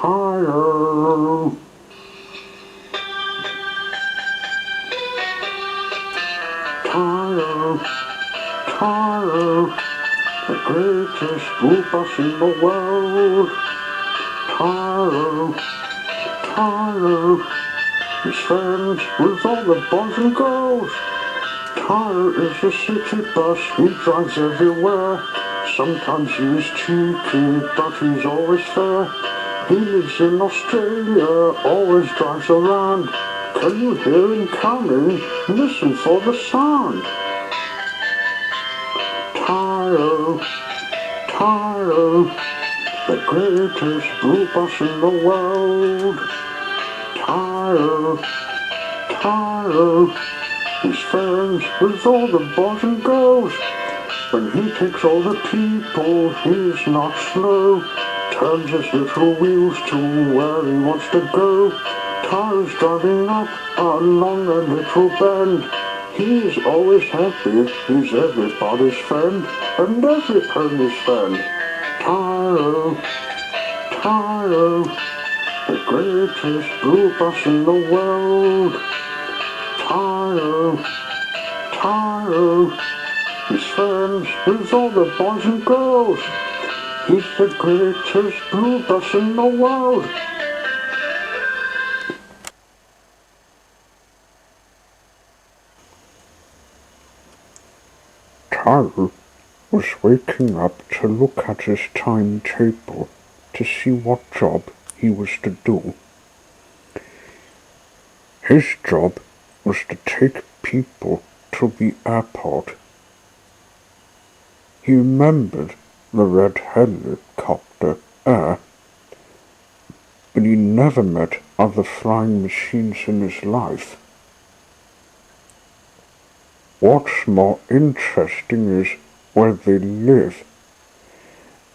Tire, tire, tire, the greatest blue bus in the world. Tire, tire, he's friends with all the boys and girls. Tire is a city bus, he drives everywhere. Sometimes he's cheeky, but he's always fair. He lives in Australia, always drives around. Can you hear him coming? Listen for the sound. Tire, tire, the greatest blue bus in the world. Tire, tire, he's friends with all the boys and girls. When he takes all the people, he's not slow. Turns his little wheels to where he wants to go. Tire's driving up along a little bend. He's always happy, he's everybody's friend, and everybody's friend. Tire, tire, the greatest blue bus in the world. Tire, tire, he's friends with all the boys and girls. He's the greatest blue bus in the world. Cito was waking up to look at his timetable to see what job he was to do. His job was to take people to the airport. He remembered the red helicopter air, but he never met other flying machines in his life. What's more interesting is where they live.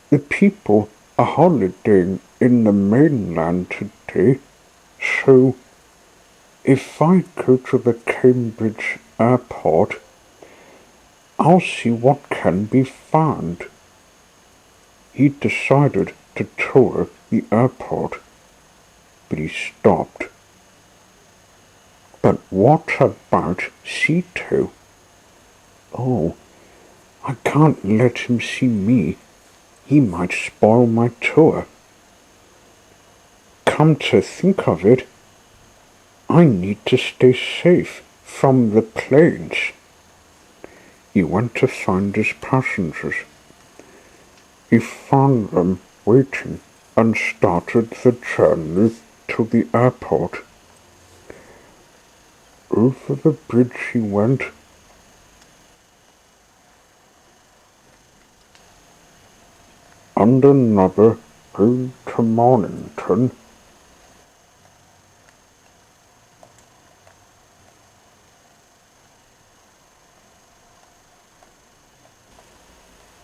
The people are holidaying in the mainland today, so if I go to the Cambridge airport, I'll see what can be found. He decided to tour the airport, but he stopped. But what about Cito? Oh, I can't let him see me. He might spoil my tour. Come to think of it, I need to stay safe from the planes. He went to find his passengers. He found them waiting and started the journey to the airport. Over the bridge he went. And another going to Mornington.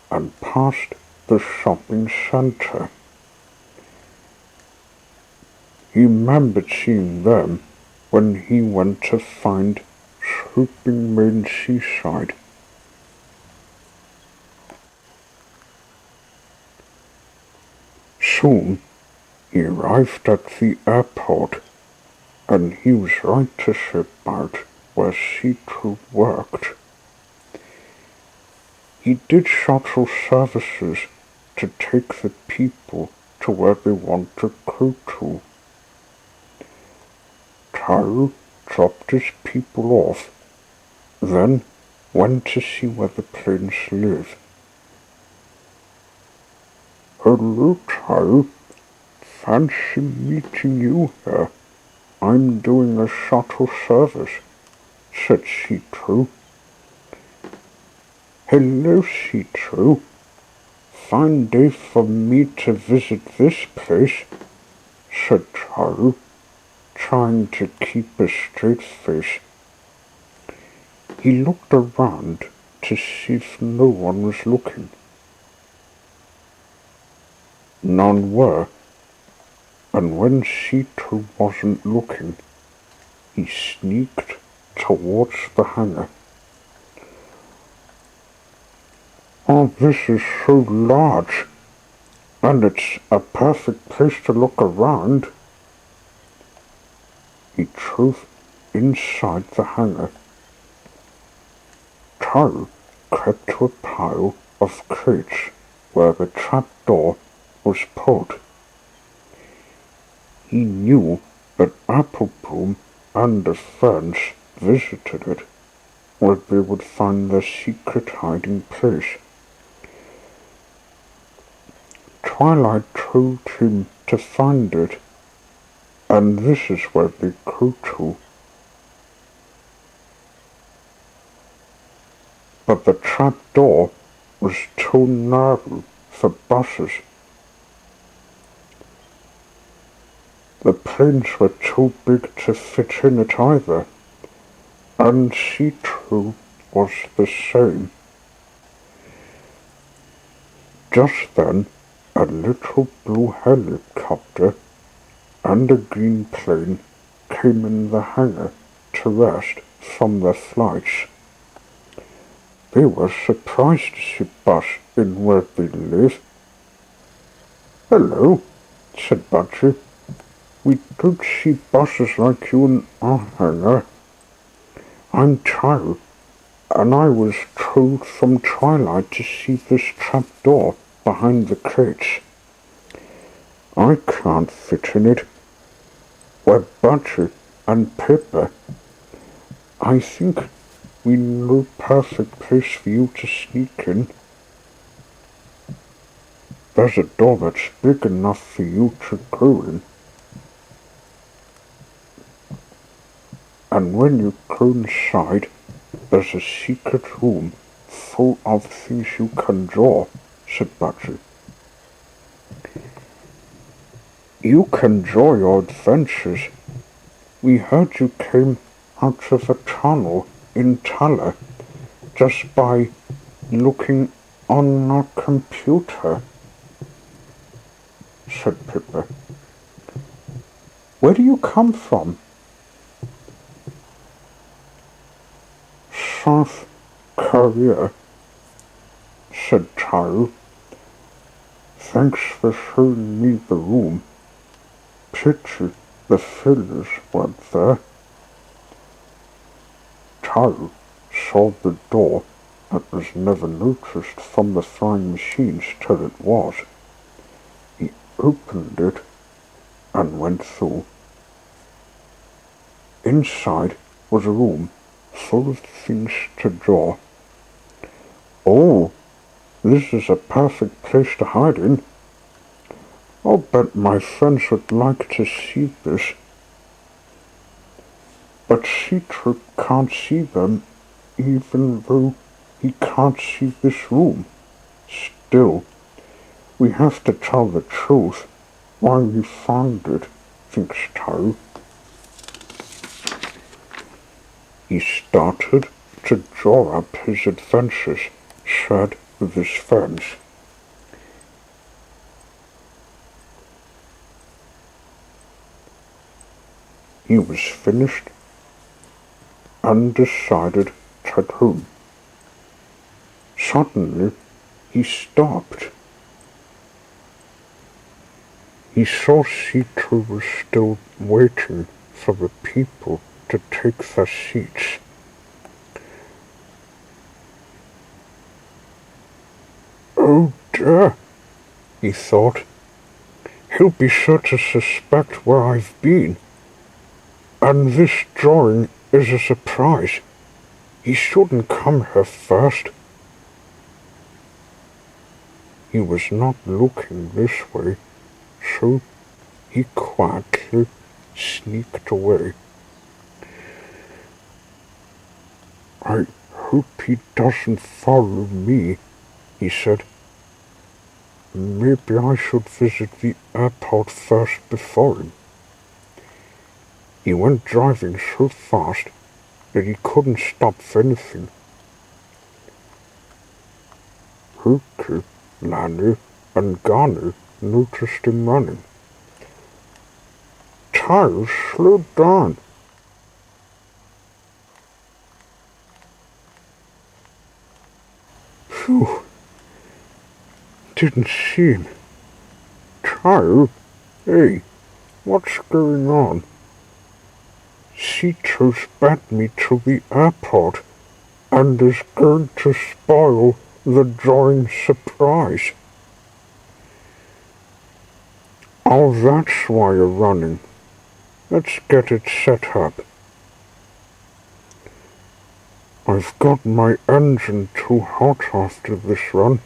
And past the shopping centre. He remembered seeing them when he went to find Swooping Main Seaside. Soon he arrived at the airport, and he was right to sit about where Cito worked. He did shuttle services to take the people to where they want to go to. Cito dropped his people off, then went to see where the planes live. Hello, Cito. Fancy meeting you here. I'm doing a shuttle service, said Cito. Hello, Cito. Fine day for me to visit this place, said Cito, trying to keep a straight face. He looked around to see if no one was looking. None were, and when Cito wasn't looking, he sneaked towards the hangar. Oh, this is so large. and it's a perfect place to look around. He drove inside the hangar. Taro crept to a pile of crates where the trapdoor was put. He knew that Apple Bloom and the friends visited it, where they would find their secret hiding place. Twilight told him to find it, and this is where they go to. But the trapdoor was too narrow for buses. The planes were too big to fit in it either, and Cito was the same. Just then, a little blue helicopter and a green plane came in the hangar to rest from their flights. They were surprised to see Buzz in where they live. "Hello," said Budgie. "We don't see buses like you in our hangar. I'm Tyro, and I was told from Twilight to see this trapdoor behind the crates. I can't fit in it. We're Budgie and Pippa. I think we know perfect place for you to sneak in. There's a door that's big enough for you to go in. And when you go inside, there's a secret room full of things you can draw," said Budgie. "You can draw your adventures. We heard you came out of a tunnel in Tala just by looking on our computer," said Pippa. "Where do you come from?" "South Korea," said Taro. "Thanks for showing me the room. Pity the fillers weren't there." Taro saw the door that was never noticed from the flying machines till it was. He opened it and went through. Inside was a room full of things to draw. "Oh, this is a perfect place to hide in. I'll bet my friends would like to see this. But Cito can't see them, even though he can't see this room. Still, we have to tell the truth why we found it," thinks Taro. He started to draw up his adventures shared with his friends. He was finished and decided to head home. Suddenly, he stopped. He saw Cito was still waiting for the people to take their seats. "Oh dear," he thought. "He'll be sure to suspect where I've been. And this drawing is a surprise. He shouldn't come here first." He was not looking this way, so he quietly sneaked away. "I hope he doesn't follow me," he said. "Maybe I should visit the airport first before him." He went driving so fast that he couldn't stop for anything. Hoki, Lani, and Ghani noticed him running. "Tyre, slow down." "Phew, didn't see him. Cito? Hey, what's going on? Cito's brought me to the airport and is going to spoil the drawing surprise. Oh, that's why you're running. Let's get it set up. I've got my engine too hot after this run.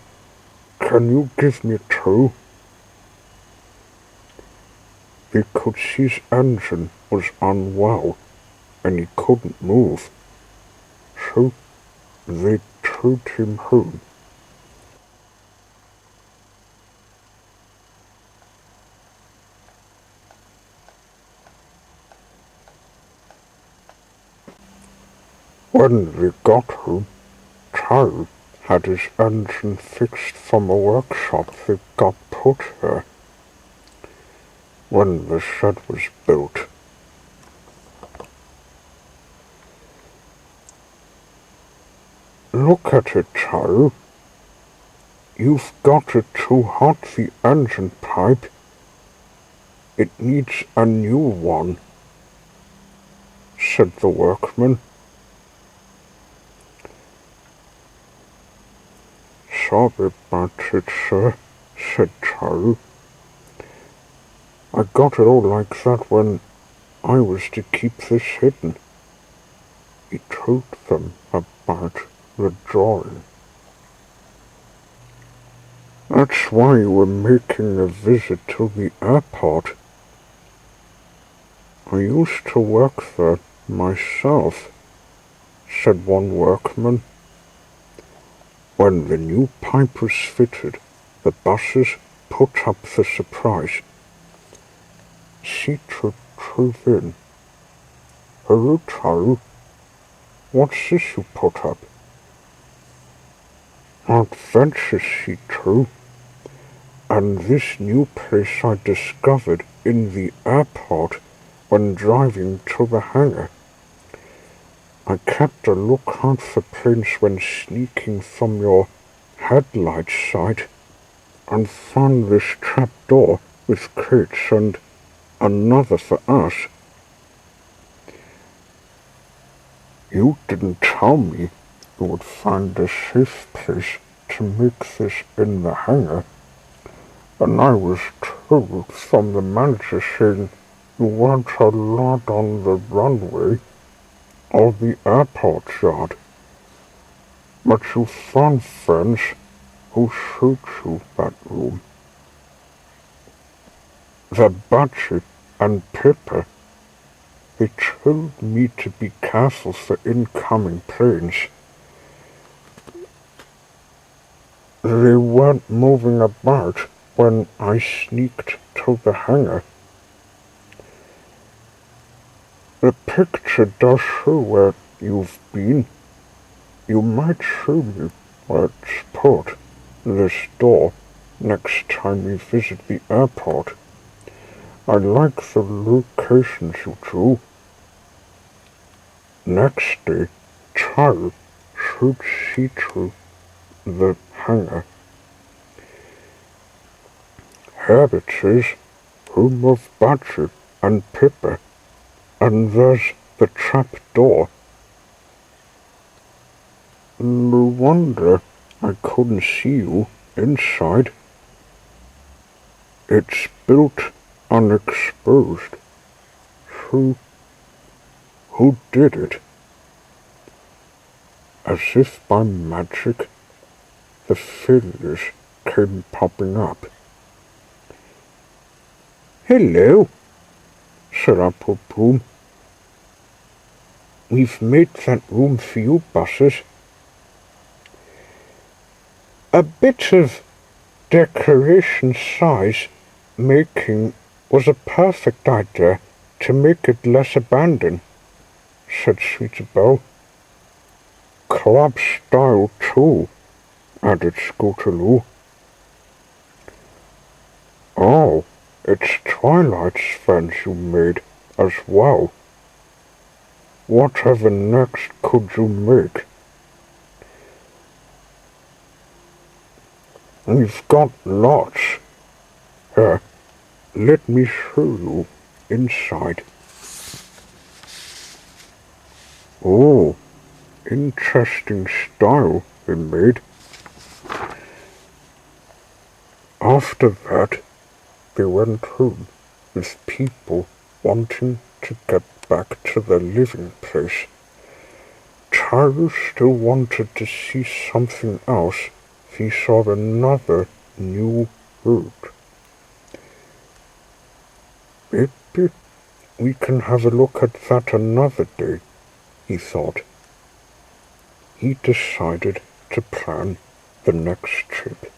Can you give me 2? Because his engine was unwell and he couldn't move. So they towed him home. When they got home, Cito had his engine fixed from a workshop they got put here. When the shed was built, look at it, Cito. You've got it too hot, the engine pipe. It needs a new one, said the workman. Sorry about it, sir, said Cito. I got it all like that when I was to keep this hidden. He told them about the drawing. That's why we're making a visit to the airport. I used to work there myself, said one workman. When the new pipe was fitted, the buses put up the surprise. Cito drove in. Hello, Cito. What's this you put up? Adventure, Cito. And this new place I discovered in the airport when driving to the hangar. I kept a lookout for planes when sneaking from your headlight sight and found this trap door with crates and another for us. You didn't tell me you would find a safe place to make this in the hangar, and I was told from the manager saying you weren't allowed on the runway or the airport yard, but you found friends who showed you that room. The Budgie and Pippa, they told me to be careful for incoming planes. They weren't moving about when I sneaked to the hangar. The picture does show where you've been. You might show me where it's put, this door, next time we visit the airport. I like the locations you drew. Next day, Cito showed Cito the hangar. Here it is, home of Budgie and Pippa, and there's the trap door. No wonder I couldn't see you inside. It's built unexposed. Who did it? As if by magic, the figures came popping up. Hello, said Apple Bloom. We've made that room for you, Buses. A bit of decoration size making was a perfect idea to make it less abandoned, said Cito. Club style too, added Scootaloo. Oh, it's Twilight's friends you made as well. Whatever next could you make? We've got lots. Here, Let me show you inside. Oh, interesting style he made. After that, they went home with people wanting to get back to their living place. Taro still wanted to see something else. He saw another new route. Maybe we can have a look at that another day, he thought. He decided to plan the next trip.